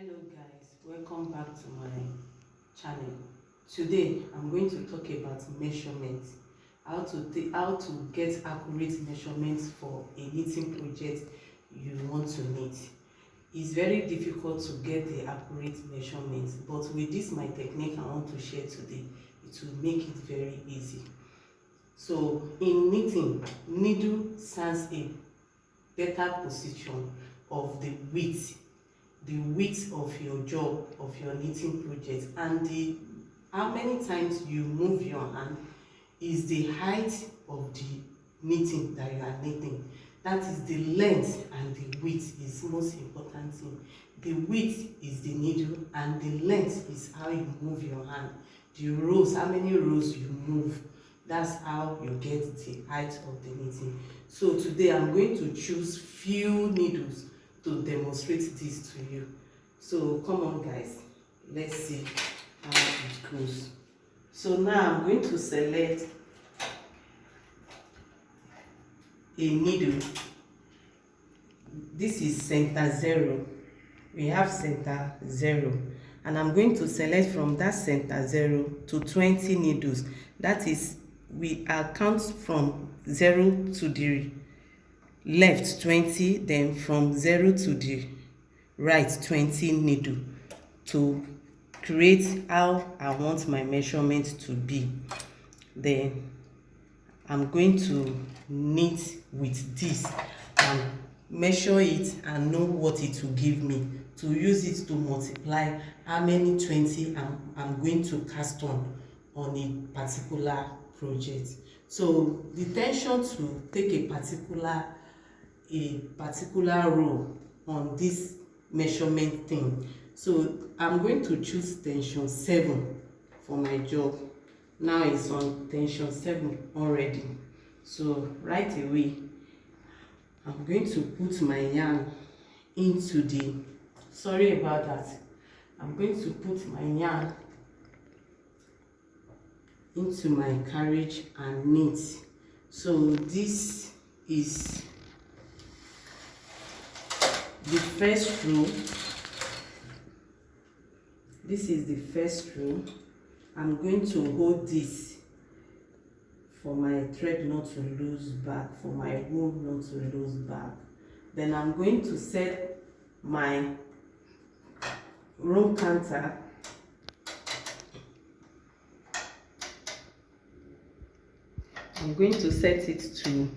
Hello guys, welcome back to my channel. Today I'm going to talk about measurement, how to get accurate measurements for a knitting project you want to knit. It's very difficult to get the accurate measurements, but with this my technique I want to share today, it will make it very easy. So in knitting, needle stands a better position of the width of your job, of your knitting project, and the how many times you move your hand is the height of the knitting that you are knitting. That is the length, and the width is most important thing. The width is the needle and the length is how you move your hand. The rows, how many rows you move, that's how you get the height of the knitting. So today I'm going to choose few needles to demonstrate this to you. So come on guys, let's see how it goes. So now I'm going to select a needle. This is center 0. We have center 0, and I'm going to select from that center 0 to 20 needles. That is, we count from 0 to the left 20, then from 0 to the right 20 needle to create how I want my measurement to be. Then I'm going to knit with this and measure it and know what it will give me, to use it to multiply how many 20 I'm going to cast on a particular project. So the intention to take a particular row on this measurement thing. So I'm going to choose tension 7 for my job. Now it's on tension 7 already. So right away I'm going to put my yarn into the, sorry about that, I'm going to put my yarn into my carriage and knit. So this is the first row. This is the first row. I'm going to hold this for my thread not to lose back, for my wool not to lose back. Then I'm going to set my row counter I'm going to set it to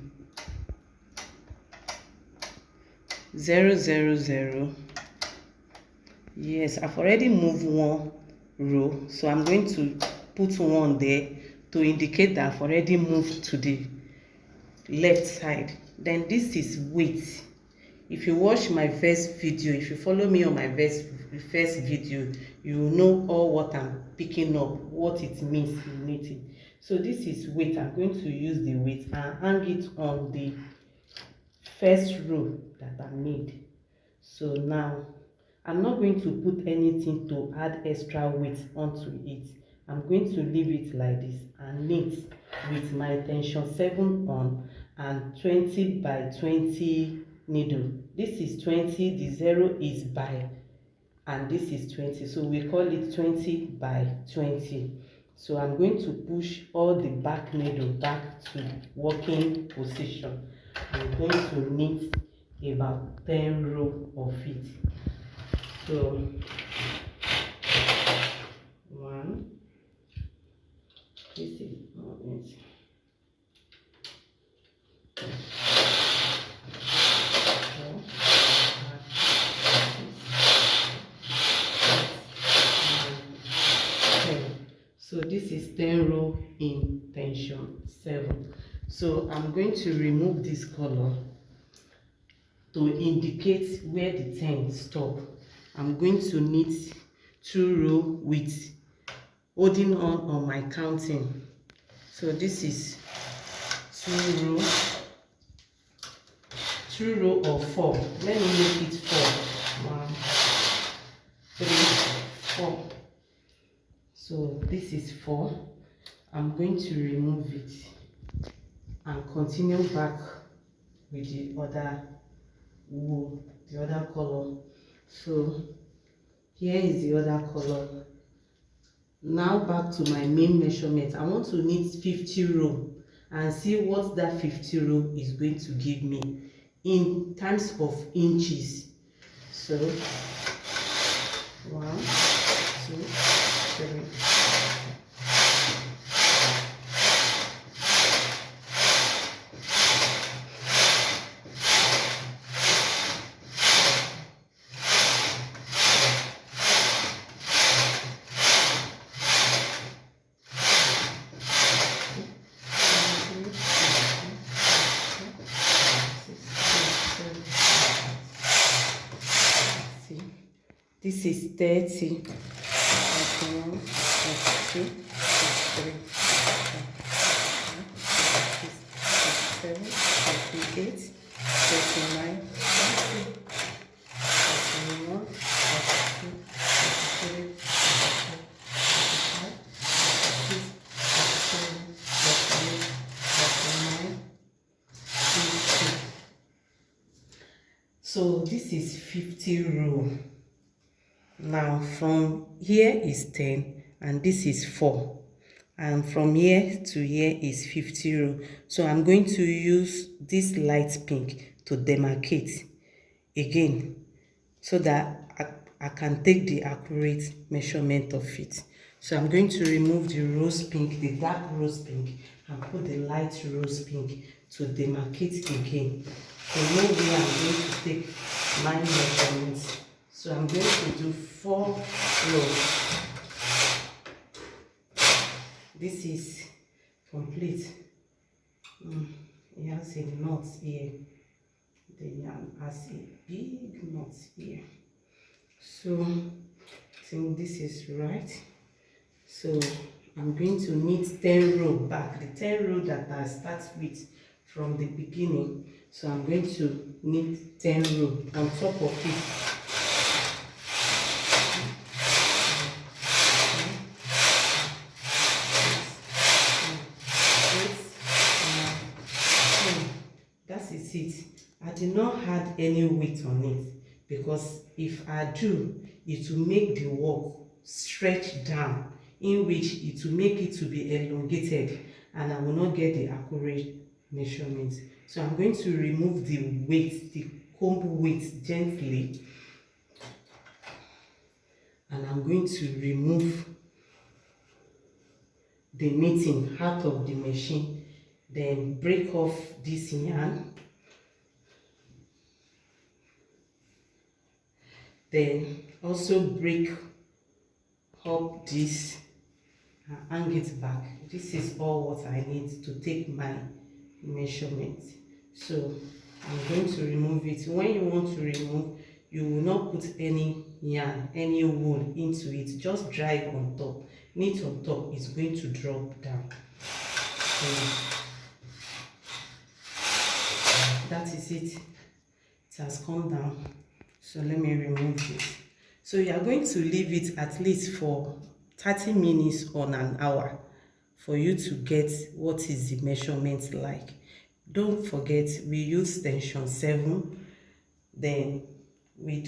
0 0 0. Yes, I've already moved one row, so I'm going to put one there to indicate that I've already moved to the left side. Then this is width. If you watch my first video, if you follow me on my first video, you will know all what I'm picking up, what it means in knitting. So this is width. I'm going to use the width and hang it on the first row that I made. So now I'm not going to put anything to add extra width onto it. I'm going to leave it like this and knit with my tension 7 on and 20 by 20 needle. This is 20, the 0 is by, and this is 20, so we call it 20 by 20. So I'm going to push all the back needle back to working position. I'm going to knit about 10 rows of it. So 1, this is not it. 2, 4, 5, 6, 7. So this is 10 rows in tension 7. So I'm going to remove this color to indicate where the 10 stop. I'm going to knit 2 rows with holding on my counting. So this is 2 rows of 4. Let me make it 4. 1, 3, 4. So this is 4. I'm going to remove it and continue back with the other wool, the other color. So Here is the other color. Now back to my main measurement. I want to knit 50 row and see what that 50 row is going to give me in terms of inches. So 1, 2, 3. This is 30, 31, 32, 33, 37, 38, 39, 40, 41, 42, 43, 44, 45, 46, 47, 48, 49, 50. So this is 50 row. Now from here is 10 and this is 4, and from here to here is 50 row. So I'm going to use this light pink to demarcate again so that I can take the accurate measurement of it. So I'm going to remove the rose pink, the dark rose pink, and put the light rose pink to demarcate again. So know where I'm going to take my measurements. So I'm going to do 4 rows. This is complete. It has a knot here. The yarn has a big knot here. So I think this is right. So I'm going to knit 10 row back, the 10 row that I start with from the beginning. So I'm going to knit 10 row on top of it. That is it. I did not add any weight on it because if I do, it will make the work stretch down, in which it will make it to be elongated, and I will not get the accurate measurements. So I'm going to remove the weight, the comb weight gently, and I'm going to remove the knitting out of the machine. Then break off this yarn. Then also break up this and hang it back. This is all what I need to take my measurement. So I'm going to remove it. When you want to remove, you will not put any yarn, any wool into it. Just dry on top. Knit on top. It's going to drop down. So that is it. It has come down. So let me remove this. So you are going to leave it at least for 30 minutes or an hour for you to get what is the measurement like. Don't forget, we use tension 7. Then we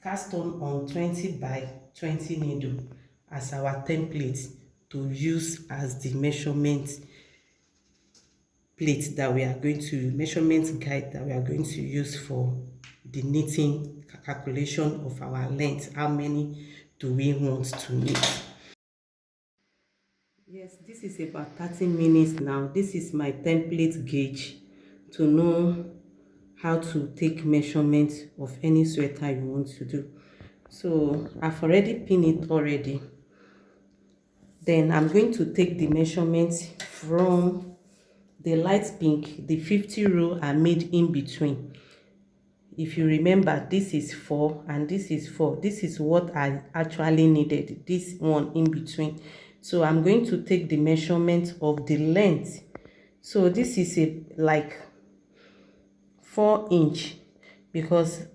cast on 20 by 20 needle as our template to use as the measurement plate that we are going to, measurement guide that we are going to use for the knitting calculation of our length. How many do we want to knit? Yes, this is about 30 minutes now. This is my template gauge to know how to take measurements of any sweater you want to do. So I've already pinned it already. Then I'm going to take the measurements from the light pink. The 50 row are made in between. If you remember, this is 4 and this is 4. This is what I actually needed, this one in between. So I'm going to take the measurement of the length. So this is like 4 inch, because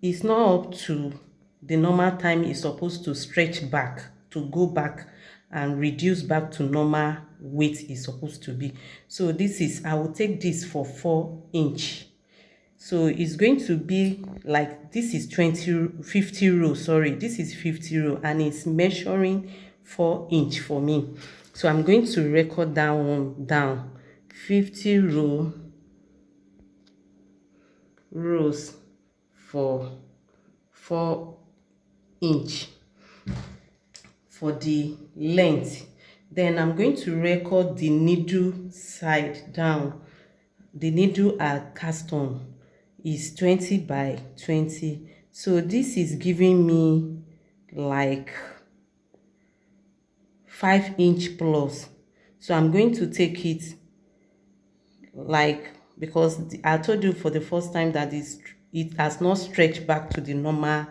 it's not up to the normal time it's supposed to stretch back, to go back and reduce back to normal weight is supposed to be. So this is, I will take this for 4 inch. So it's going to be like, this is 50 row, sorry, this is 50 row, and it's measuring 4 inch for me. So I'm going to record that one down. 50 rows for 4 inch for the length. Then I'm going to record the needle side down. The needle I cast on is 20 by 20. So this is giving me like 5 inch plus. So I'm going to take it like, because I told you for the first time that it has not stretched back to the normal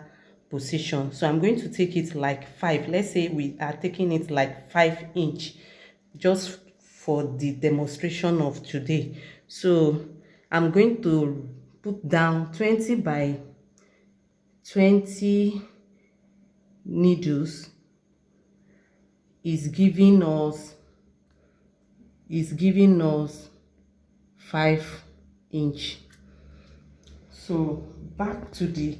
position. So I'm going to take it like 5. Let's say we are taking it like 5 inch, just for the demonstration of today. So I'm going to put down 20 by 20 needles is giving us 5 inch. So back to the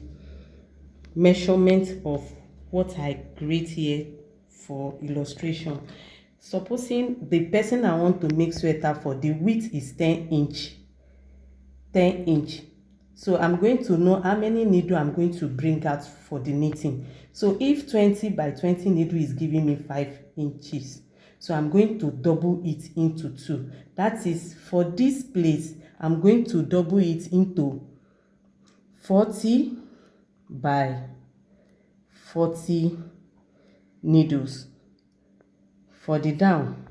measurement of what I create here for illustration. Supposing the person I want to make sweater for, the width is 10 inch. So I'm going to know how many needle I'm going to bring out for the knitting. So if 20 by 20 needle is giving me 5 inches, so I'm going to double it into 2. That is, for this place, I'm going to double it into 40 by 40 needles. For the down,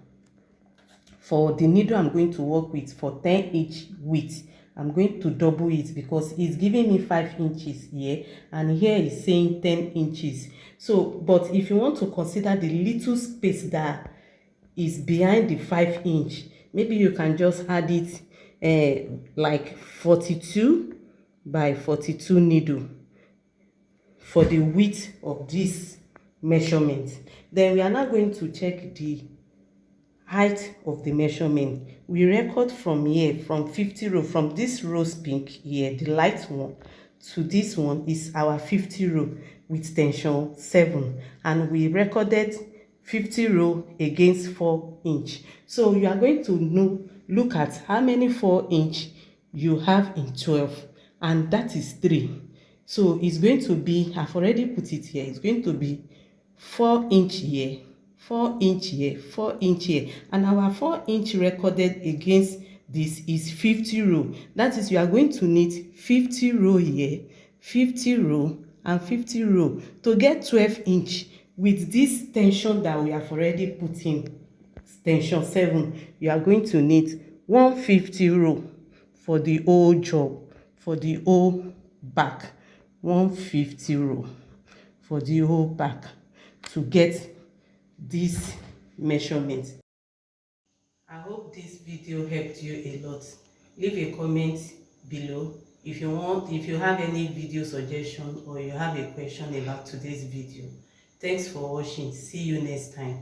for the needle I'm going to work with for 10 inch width, I'm going to double it, because it's giving me 5 inches here, and here is saying 10 inches. So, but if you want to consider the little space that is behind the 5 inch, maybe you can just add it like 42 by 42 needle for the width of this measurement. Then we are now going to check the height of the measurement. We record from here, from 50 row, from this rose pink here, the light one, to this one is our 50 row with tension 7, and we recorded 50 row against 4 inch. So you are going to look at how many 4 inch you have in 12, and that is 3. So it's going to be, I've already put it here, it's going to be 4 inch here, 4 inch here, 4 inch here, and our 4 inch recorded against this is 50 row. That is, we are going to knit 50 row here, 50 row, and 50 row to get 12 inch with this tension that we have already put in, tension 7. You are going to knit 150 row for the whole job, for the whole back, 150 row for the whole back to get this measurement. I hope this video helped you a lot. Leave a comment below if you have any video suggestion, or you have a question about today's video. Thanks for watching. See you next time.